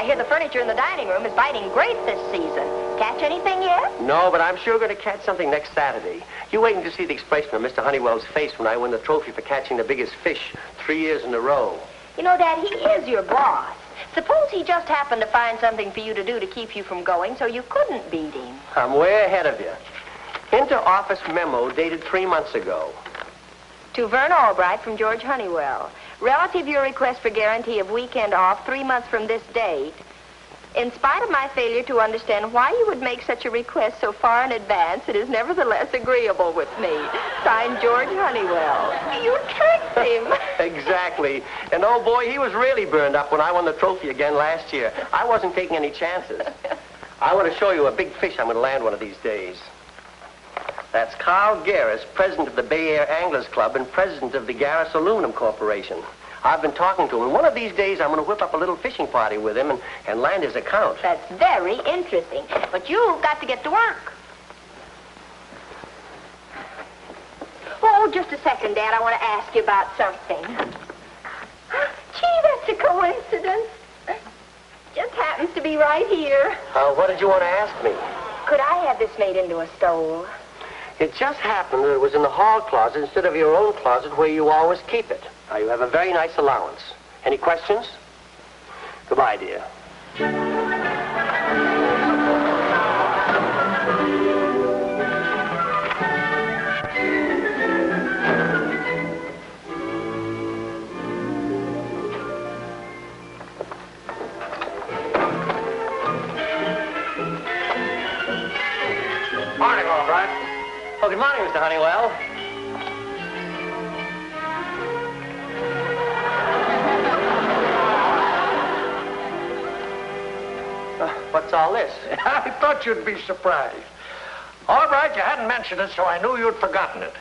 I hear the furniture in the dining room is biting great this season. Catch anything yet? No, but I'm sure going to catch something next Saturday. You waiting to see the expression of Mr. Honeywell's face when I win the trophy for catching the biggest fish 3 years in a row. You know, Dad, he is your boss. Suppose he just happened to find something for you to do to keep you from going so you couldn't beat him. I'm way ahead of you. Inter-office memo dated 3 months ago. To Vern Albright from George Honeywell. Relative your request for guarantee of weekend off 3 months from this date. In spite of my failure to understand why you would make such a request so far in advance, it is nevertheless agreeable with me. Signed, George Honeywell. You tricked him. Exactly. And oh boy, he was really burned up when I won the trophy again last year. I wasn't taking any chances. I want to show you a big fish I'm going to land one of these days. That's Garris, president of the Bay Area Anglers Club and president of the Garris Aluminum Corporation. I've been talking to him, and one of these days I'm going to whip up a little fishing party with him and land his account. That's very interesting, but you've got to get to work. Oh, just a second, Dad. I want to ask you about something. Gee, that's a coincidence. Just happens to be right here. What did you want to ask me? Could I have this made into a stole? It just happened that it was in the hall closet instead of your own closet where you always keep it. Now, you have a very nice allowance. Any questions? Goodbye, dear. Morning, Albright. Oh, good morning, Mr. Honeywell. What's all this? I thought you'd be surprised. Albright, you hadn't mentioned it, so I knew you'd forgotten it.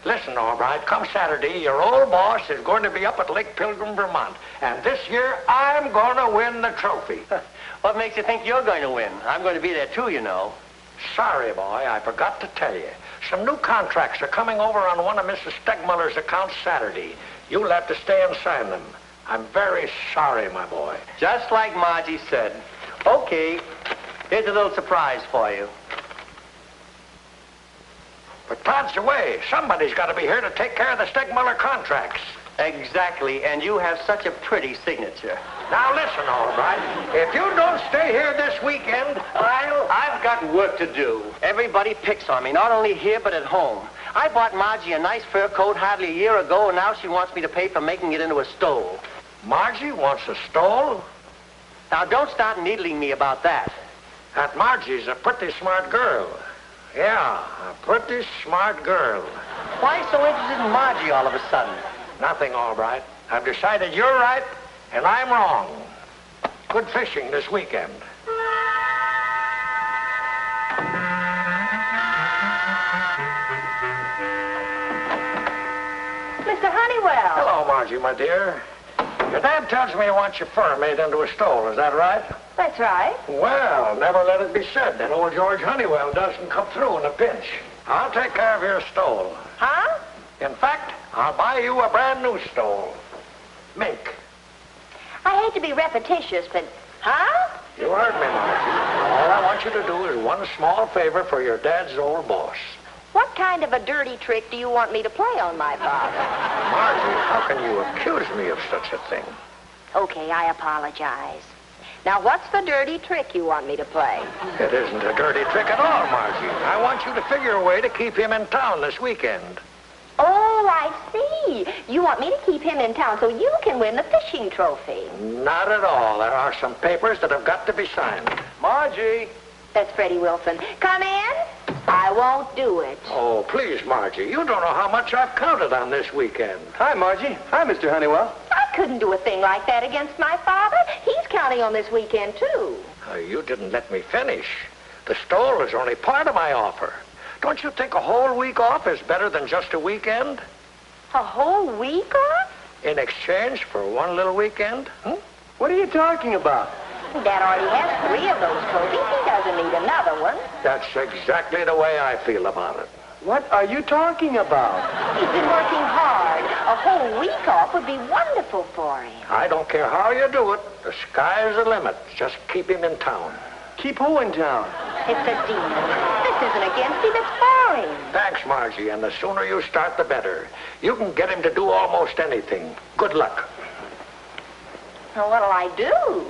Listen, Albright, come Saturday, your old boss is going to be up at Lake Pilgrim, Vermont. And this year, I'm going to win the trophy. What makes you think you're going to win? I'm going to be there, too, you know. Sorry, boy, I forgot to tell you. Some new contracts are coming over on one of Mrs. Stegmuller's accounts Saturday. You'll have to stay and sign them. I'm very sorry, my boy. Just like Margie said. Okay, here's a little surprise for you. But Todd's away. Somebody's got to be here to take care of the Stegmuller contracts. Exactly, and you have such a pretty signature. Now listen, Albright. If you don't stay here this weekend, I've got work to do. Everybody picks on me, not only here but at home. I bought Margie a nice fur coat hardly a year ago, and now she wants me to pay for making it into a stole. Margie wants a stole? Now, don't start needling me about that. That Margie's a pretty smart girl. Yeah, a pretty smart girl. Why so interested in Margie all of a sudden? Nothing, Albright. I've decided you're right, and I'm wrong. Good fishing this weekend. Mr. Honeywell. Hello, Margie, my dear. Your dad tells me he wants your fur made into a stole. Is that right? That's right. Well, never let it be said that old George Honeywell doesn't come through in a pinch. I'll take care of your stole. Huh? In fact, I'll buy you a brand new stole. Mink. I hate to be repetitious, but... Huh? You heard me, Margie. All I want you to do is one small favor for your dad's old boss. What kind of a dirty trick do you want me to play on my father? Margie, how can you accuse me of such a thing? Okay, I apologize. Now, what's the dirty trick you want me to play? It isn't a dirty trick at all, Margie. I want you to figure a way to keep him in town this weekend. Oh, I see. You want me to keep him in town so you can win the fishing trophy. Not at all. There are some papers that have got to be signed. Margie! That's Freddie Wilson. Come in. I won't do it. Oh, please, Margie. You don't know how much I've counted on this weekend. Hi, Margie. Hi, Mr. Honeywell. I couldn't do a thing like that against my father. He's counting on this weekend, too. You didn't let me finish. The stole is only part of my offer. Don't you think a whole week off is better than just a weekend? A whole week off? In exchange for one little weekend? What are you talking about? Dad already has 3 of those trophies. He doesn't need another one. That's exactly the way I feel about it. What are you talking about? He's been working hard. A whole week off would be wonderful for him. I don't care how you do it. The sky's the limit. Just keep him in town. Keep who in town? It's a deal. This isn't against him, it's for him. Thanks, Margie, and the sooner you start, the better. You can get him to do almost anything. Good luck. Well, what'll I do?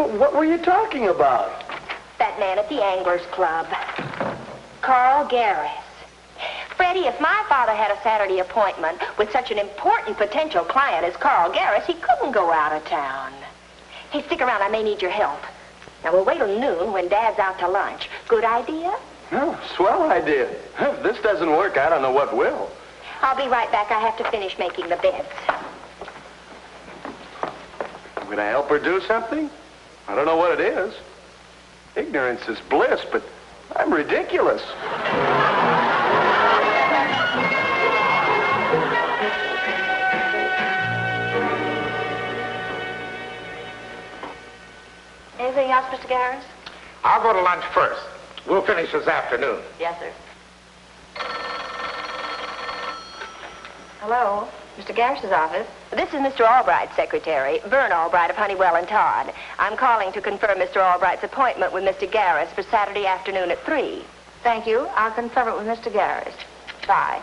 What were you talking about? That man at the Anglers Club. Carl Garris. Freddie, if my father had a Saturday appointment with such an important potential client as Carl Garris, he couldn't go out of town. Hey, stick around. I may need your help. Now, we'll wait till noon when Dad's out to lunch. Good idea? Oh, swell idea. If this doesn't work, I don't know what will. I'll be right back. I have to finish making the beds. Would I help her do something? I don't know what it is. Ignorance is bliss, but I'm ridiculous. Anything else, Mr. Garris? I'll go to lunch first. We'll finish this afternoon. Yes, sir. Hello, Mr. Garris's office. This is Mr. Albright's secretary, Vern Albright of Honeywell and Todd. I'm calling to confirm Mr. Albright's appointment with Mr. Garris for Saturday afternoon at 3. Thank you. I'll confirm it with Mr. Garris. Bye.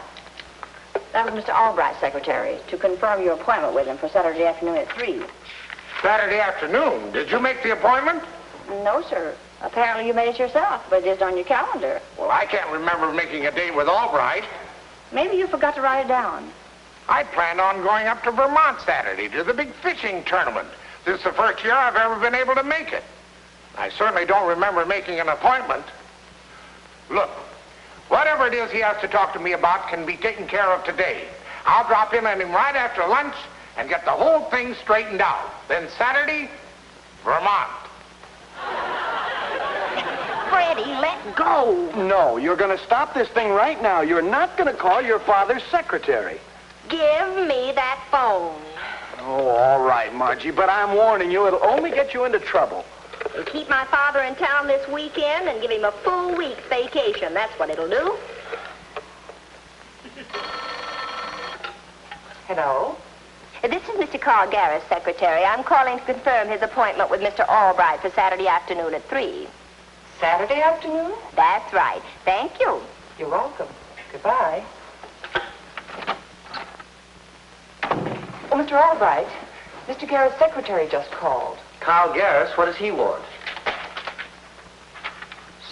That was Mr. Albright's secretary, to confirm your appointment with him for Saturday afternoon at 3. Saturday afternoon? Did you make the appointment? No, sir. Apparently you made it yourself, but it isn't on your calendar. Well, I can't remember making a date with Albright. Maybe you forgot to write it down. I planned on going up to Vermont Saturday to the big fishing tournament. This is the first year I've ever been able to make it. I certainly don't remember making an appointment. Look, whatever it is he has to talk to me about can be taken care of today. I'll drop in on him right after lunch and get the whole thing straightened out. Then Saturday, Vermont. Freddie, let go. No, you're going to stop this thing right now. You're not going to call your father's secretary. Give me that phone. Oh, all right, Margie, but I'm warning you, it'll only get you into trouble. We'll keep my father in town this weekend and give him a full week's vacation. That's what it'll do. Hello? This is Mr. Carl Garris, secretary. I'm calling to confirm his appointment with Mr. Albright for Saturday afternoon at 3. Saturday afternoon? That's right. Thank you. You're welcome. Goodbye. Oh, Mr. Albright, Mr. Garris' secretary just called. Carl Garris, what does he want?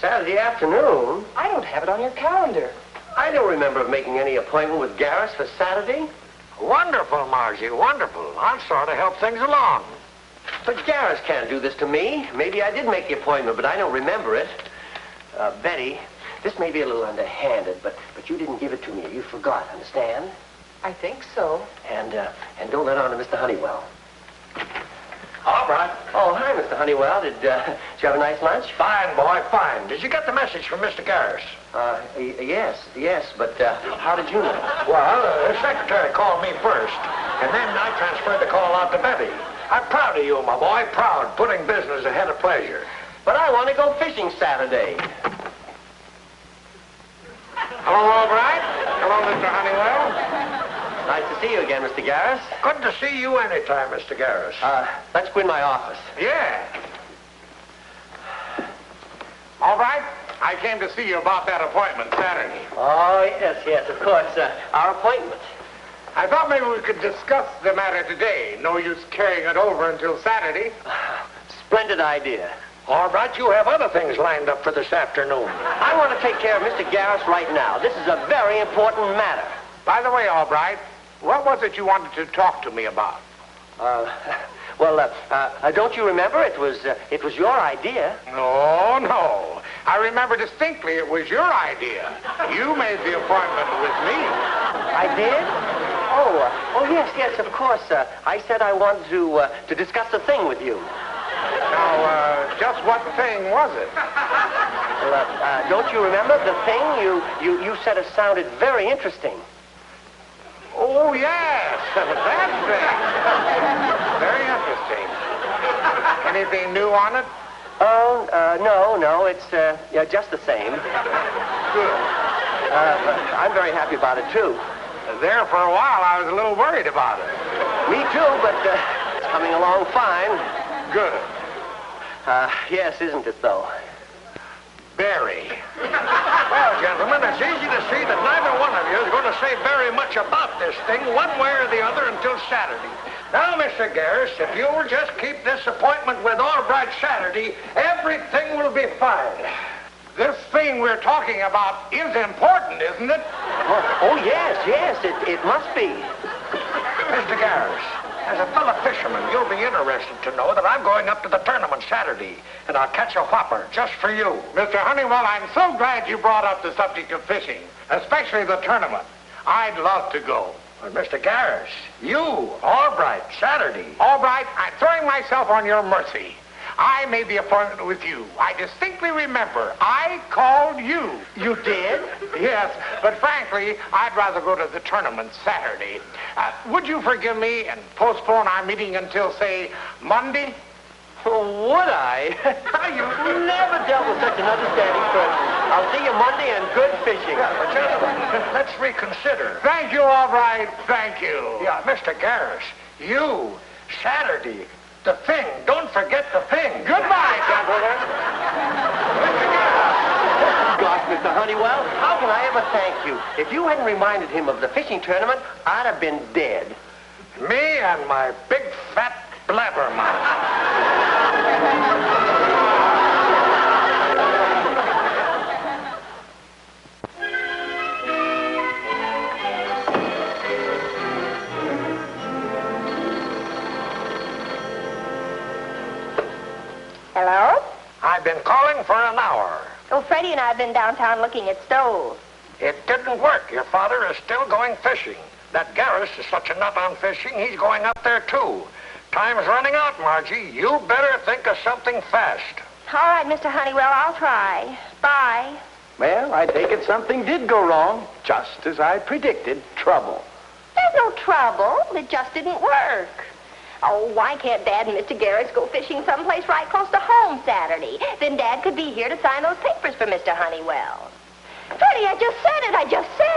Saturday afternoon? I don't have it on your calendar. I don't remember making any appointment with Garris for Saturday. Wonderful, Margie, wonderful. I'll sort of help things along. But Garris can't do this to me. Maybe I did make the appointment, but I don't remember it. Betty, this may be a little underhanded, but you didn't give it to me. You forgot, understand? I think so. And don't let on to Mr. Honeywell. Albright. Oh, hi, Mr. Honeywell. Did you have a nice lunch? Fine, boy, fine. Did you get the message from Mr. Garris? Yes, but how did you know? Well, the secretary called me first, and then I transferred the call out to Betty. I'm proud of you, my boy, proud, putting business ahead of pleasure. But I want to go fishing Saturday. Hello, Albright. Hello, Mr. Honeywell. Nice to see you again, Mr. Garris. Good to see you anytime, Mr. Garris. Let's go in my office. Yeah. Albright, I came to see you about that appointment Saturday. Oh, yes, of course. Our appointment. I thought maybe we could discuss the matter today. No use carrying it over until Saturday. Splendid idea. Albright, you have other things lined up for this afternoon. I want to take care of Mr. Garris right now. This is a very important matter. By the way, Albright, what was it you wanted to talk to me about? Don't you remember? It was your idea. No. I remember distinctly it was your idea. You made the appointment with me. I did? Oh, yes, of course. I said I wanted to discuss a thing with you. Now, just what thing was it? Well, don't you remember the thing you said it sounded very interesting? Oh, yes, that thing. Very interesting. Anything new on it? Oh, no, it's just the same. Good. I'm very happy about it, too. There for a while, I was a little worried about it. Me, too, but it's coming along fine. Good. Yes, isn't it, though? Very. Well, gentlemen, it's easy to see that neither one of you is going to say very much about this thing, one way or the other, until Saturday. Now, Mr. Garris, if you will just keep this appointment with Albright Saturday, everything will be fine. This thing we're talking about is important, isn't it? Oh, yes, it must be. Mr. Garris, as a fellow fisherman, you'll be interested to know that I'm going up to the tournament Saturday, and I'll catch a whopper just for you. Mr. Honeywell, I'm so glad you brought up the subject of fishing, especially the tournament. I'd love to go. Well, Mr. Garris, you, Albright, Saturday. Albright, I'm throwing myself on your mercy. I made the appointment with you. I distinctly remember I called you. You did? Yes, but frankly, I'd rather go to the tournament Saturday. Would you forgive me and postpone our meeting until, say, Monday? Would I? You've never dealt with such an understanding person. I'll see you Monday and good fishing. Yeah, but gentlemen, let's reconsider. Thank you, Albright. Thank you. Yeah, Mr. Garris, you, Saturday, the thing. Don't forget the thing. Goodbye, gentlemen. Gosh, Mr. Honeywell, how can I ever thank you? If you hadn't reminded him of the fishing tournament, I'd have been dead. Me and my big fat blabbermouth. Hello? I've been calling for an hour. Oh, Freddie and I have been downtown looking at stoves. It didn't work. Your father is still going fishing. That Garris is such a nut on fishing, he's going up there, too. Time's running out, Margie. You better think of something fast. All right, Mr. Honeywell, I'll try. Bye. Well, I take it something did go wrong, just as I predicted. Trouble. There's no trouble. It just didn't work. Oh, why can't Dad and Mr. Garris go fishing someplace right close to home Saturday? Then Dad could be here to sign those papers for Mr. Honeywell. Freddie, I just said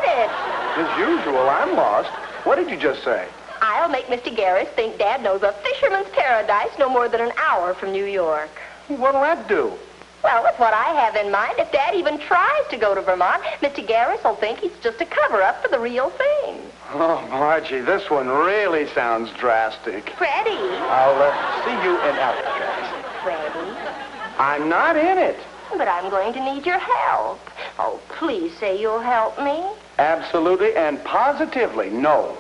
it. As usual, I'm lost. What did you just say? I'll make Mr. Garris think Dad knows a fisherman's paradise no more than an hour from New York. What'll that do? Well, with what I have in mind, if Dad even tries to go to Vermont, Mr. Garris will think he's just a cover-up for the real thing. Oh, Margie, this one really sounds drastic. Freddie. I'll see you in Alcatraz. Freddie. I'm not in it. But I'm going to need your help. Oh, please say you'll help me. Absolutely and positively no.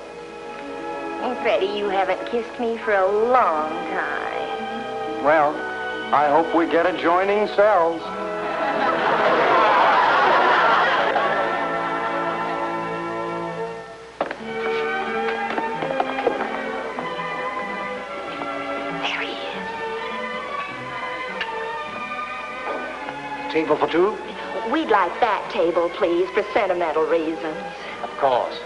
Freddie, you haven't kissed me for a long time. Well, I hope we get adjoining cells. There he is. Table for two? We'd like that table, please, for sentimental reasons. Of course.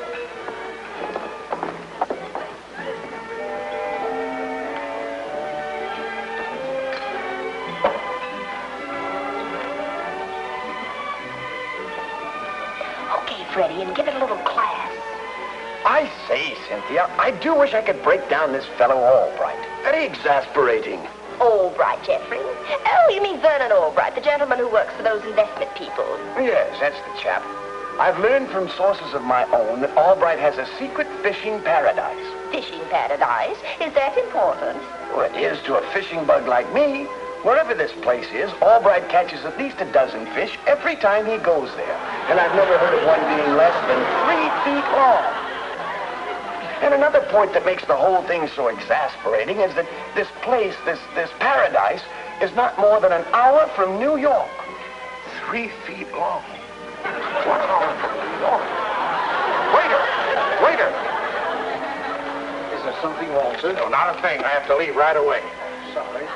Okay, Freddie, and give it a little class. I say, Cynthia, I do wish I could break down this fellow Albright. Very exasperating. Albright, Jeffrey. Oh, you mean Vernon Albright, the gentleman who works for those investment people. Yes, that's the chap. I've learned from sources of my own that Albright has a secret fishing paradise. Fishing paradise? Is that important? Well, it is to a fishing bug like me. Wherever this place is, Albright catches at least a dozen fish every time he goes there. And I've never heard of one being less than 3 feet long. And another point that makes the whole thing so exasperating is that this place, this paradise, is not more than an hour from New York. 3 feet long. 1 hour from New York. Waiter! Waiter! Is there something wrong, sir? No, not a thing. I have to leave right away. Sorry.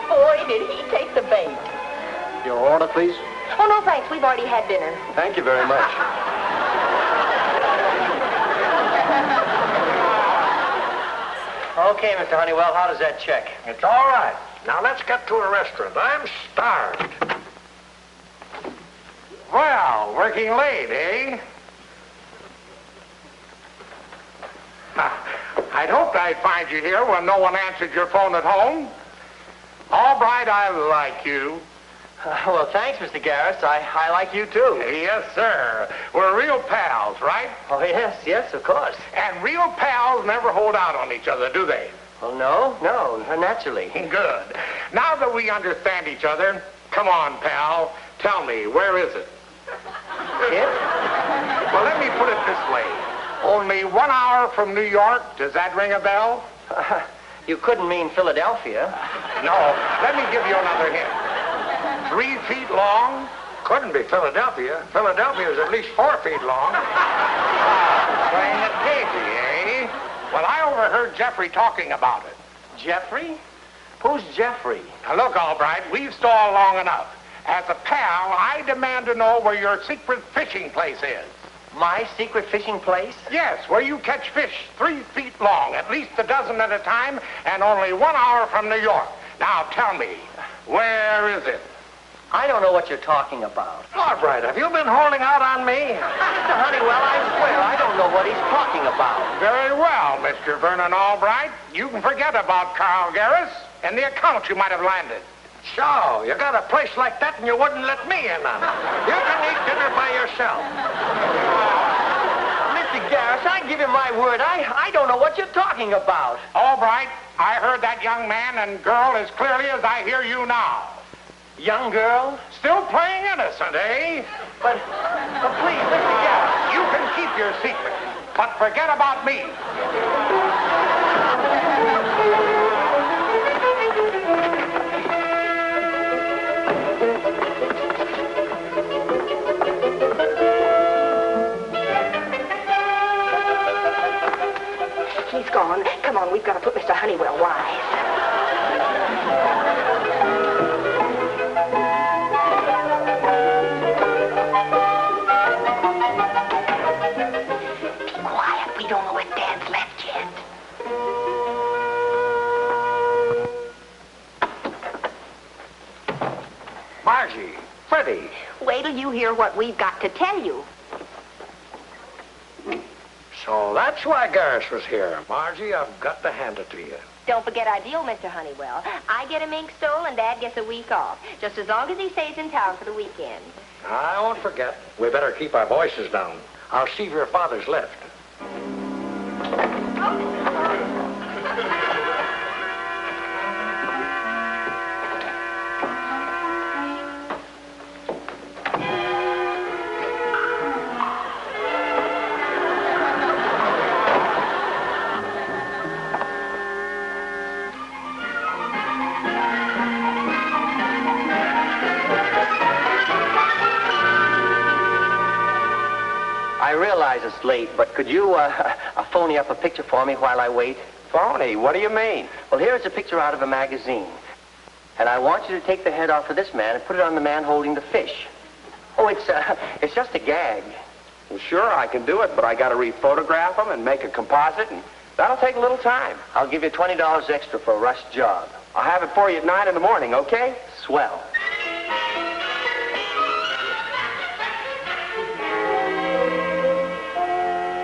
Boy, did he take the bait. Your order, please. Oh, no, thanks. We've already had dinner. Thank you very much. Okay, Mr. Honeywell, how does that check? It's all right. Now let's get to a restaurant. I'm starved. Well, working late, eh? I'd hoped I'd find you here when no one answered your phone at home. Albright, I like you. Well, thanks, Mr. Garris. I like you, too. Yes, sir. We're real pals, right? Oh, yes, of course. And real pals never hold out on each other, do they? Well, no, naturally. Good. Now that we understand each other, come on, pal. Tell me, where is it? It? Well, let me put it this way. Only 1 hour from New York. Does that ring a bell? You couldn't mean Philadelphia. No. Let me give you another hint. 3 feet long? Couldn't be Philadelphia. Philadelphia is at least 4 feet long. Playing it cagey, eh? Well, I overheard Jeffrey talking about it. Jeffrey? Who's Jeffrey? Now, look, Albright, we've stalled long enough. As a pal, I demand to know where your secret fishing place is. My secret fishing place? Yes, where you catch fish 3 feet long, at least a dozen at a time, and only 1 hour from New York. Now, tell me, where is it? I don't know what you're talking about. Albright, have you been holding out on me? Mr. Honeywell, I swear I don't know what he's talking about. Very well, Mr. Vernon Albright. You can forget about Carl Garris and the account you might have landed. So, you got a place like that and you wouldn't let me in on it. You can eat dinner by yourself. Mr. Garris, I give you my word, I don't know what you're talking about. Albright, I heard that young man and girl as clearly as I hear you now. Young girl? Still playing innocent, eh? But please, Mr. Garris. You can keep your secret, but forget about me. He's gone. Come on, we've got to put Mr. Honeywell wise. We don't know if Dad's left yet. Margie, Freddie. Wait till you hear what we've got to tell you. So that's why Garris was here. Margie, I've got to hand it to you. Don't forget our deal, Mr. Honeywell. I get a mink stole and Dad gets a week off, just as long as he stays in town for the weekend. I won't forget. We better keep our voices down. I'll see if your father's left. I realize it's late, but could you phony up a picture for me while I wait? Phony? What do you mean? Well, here's a picture out of a magazine. And I want you to take the head off of this man and put it on the man holding the fish. Oh, it's just a gag. Well, sure, I can do it, but I got to rephotograph them and make a composite, and that'll take a little time. I'll give you $20 extra for a rush job. I'll have it for you at 9 in the morning, okay? Swell.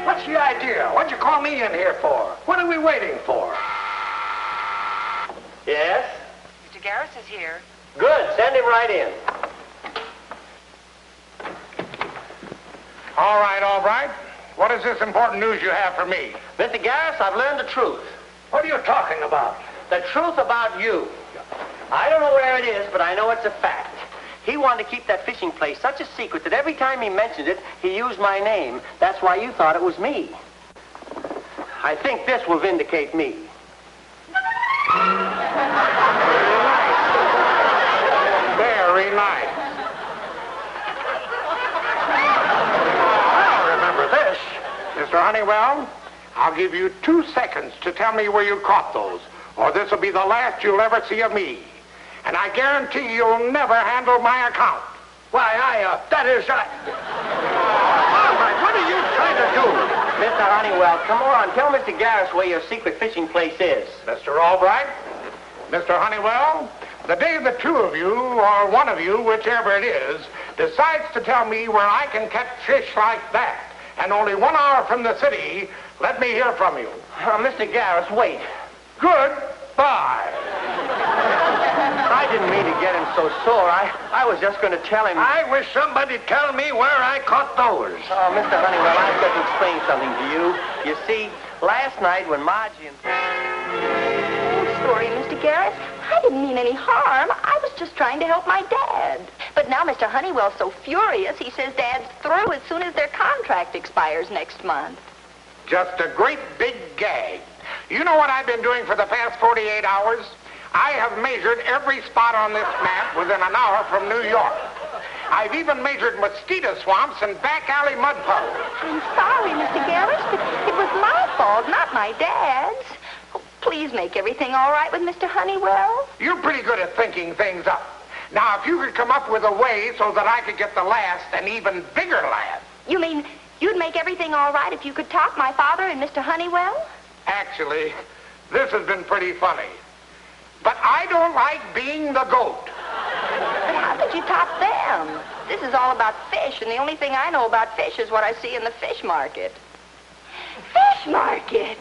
What's the idea? What'd you call me in here for? What are we waiting for? Yes? Mr. Garris is here. Good. Send him right in. All right, Albright. What is this important news you have for me? Mr. Garris, I've learned the truth. What are you talking about? The truth about you. I don't know where it is, but I know it's a fact. He wanted to keep that fishing place such a secret that every time he mentioned it, he used my name. That's why you thought it was me. I think this will vindicate me. Very nice. I remember this. Mr. Honeywell, I'll give you 2 seconds to tell me where you caught those, or this will be the last you'll ever see of me. And I guarantee you'll never handle my account. Why, that is, Albright, what are you trying to do? Mr. Honeywell, come on. Tell Mr. Garris where your secret fishing place is. Mr. Albright, Mr. Honeywell, the day the two of you, or one of you, whichever it is, decides to tell me where I can catch fish like that, and only 1 hour from the city, let me hear from you. Mr. Garris, wait. Goodbye. I didn't mean to get him so sore. I was just going to tell him... I wish somebody'd tell me where I caught those. Oh, Mr. Honeywell, I've got to explain something to you. You see, last night when Margie and... Oh, sorry, Mr. Garris. I didn't mean any harm. I was just trying to help my dad. But now Mr. Honeywell's so furious, he says Dad's through as soon as their contract expires next month. Just a great big gag. You know what I've been doing for the past 48 hours? I have measured every spot on this map within an hour from New York. I've even measured mosquito swamps and back alley mud puddles. I'm sorry, Mr. Garris, but it was my fault, not my dad's. Oh, please make everything all right with Mr. Honeywell. You're pretty good at thinking things up. Now, if you could come up with a way so that I could get the last and even bigger laugh. You mean you'd make everything all right if you could top my father and Mr. Honeywell? Actually, this has been pretty funny. But I don't like being the goat. But how could you top them? This is all about fish, and the only thing I know about fish is what I see in the fish market. Fish market!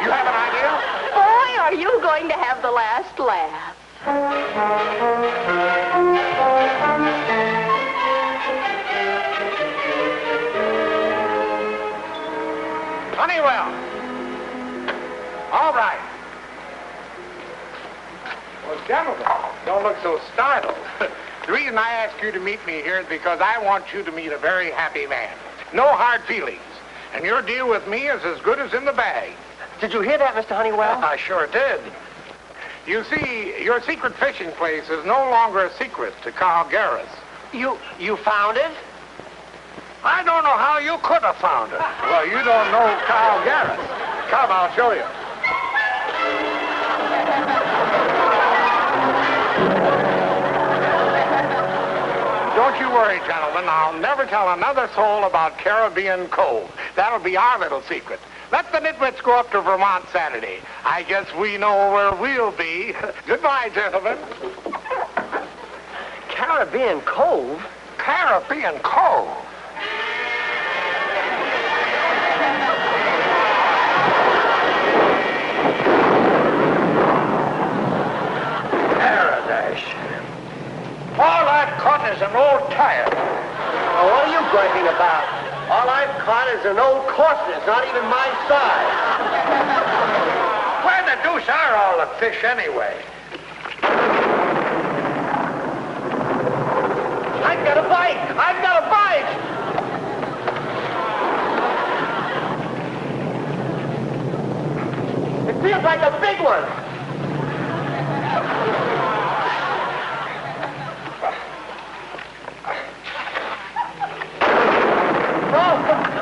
You have an idea? Boy, are you going to have the last laugh. Honeywell. All right. Well, gentlemen, don't look so startled. The reason I asked you to meet me here is because I want you to meet a very happy man. No hard feelings. And your deal with me is as good as in the bag. Did you hear that, Mr. Honeywell? I sure did. You see, your secret fishing place is no longer a secret to Carl Garris. You found it? I don't know how you could have found it. Well, you don't know Carl Garris. Come, I'll show you. Don't you worry, gentlemen. I'll never tell another soul about Caribbean Kolb. That'll be our little secret. Let the nitwits go up to Vermont Saturday. I guess we know where we'll be. Goodbye, gentlemen. Caribbean Cove? Caribbean Kolb. Paradise. All I've caught is an old tire. Oh, what are you griping about? All I've caught is an old corset. It's not even my size. Where the deuce are all the fish anyway? I've got a bite! I've got a bite! It feels like a big one.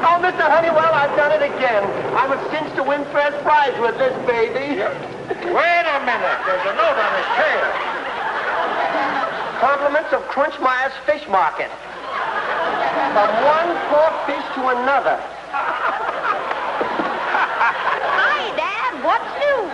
Oh, Mr. Honeywell, I've done it again. I was cinched to win first prize with this baby. Wait a minute. There's a note on his tail. Compliments of Crunchmeyer's Fish Market. From one poor fish to another. Hi, Dad. What's new?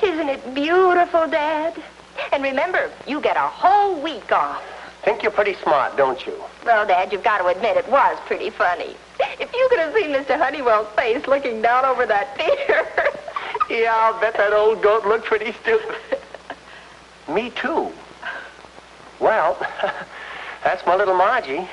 Isn't it beautiful, Dad? And remember, you get a whole week off. Think you're pretty smart, don't you? Well, Dad, you've got to admit it was pretty funny. If you could have seen Mr. Honeywell's face looking down over that pier. Yeah, I'll bet that old goat looked pretty stupid. Me too. Well, that's my little Margie.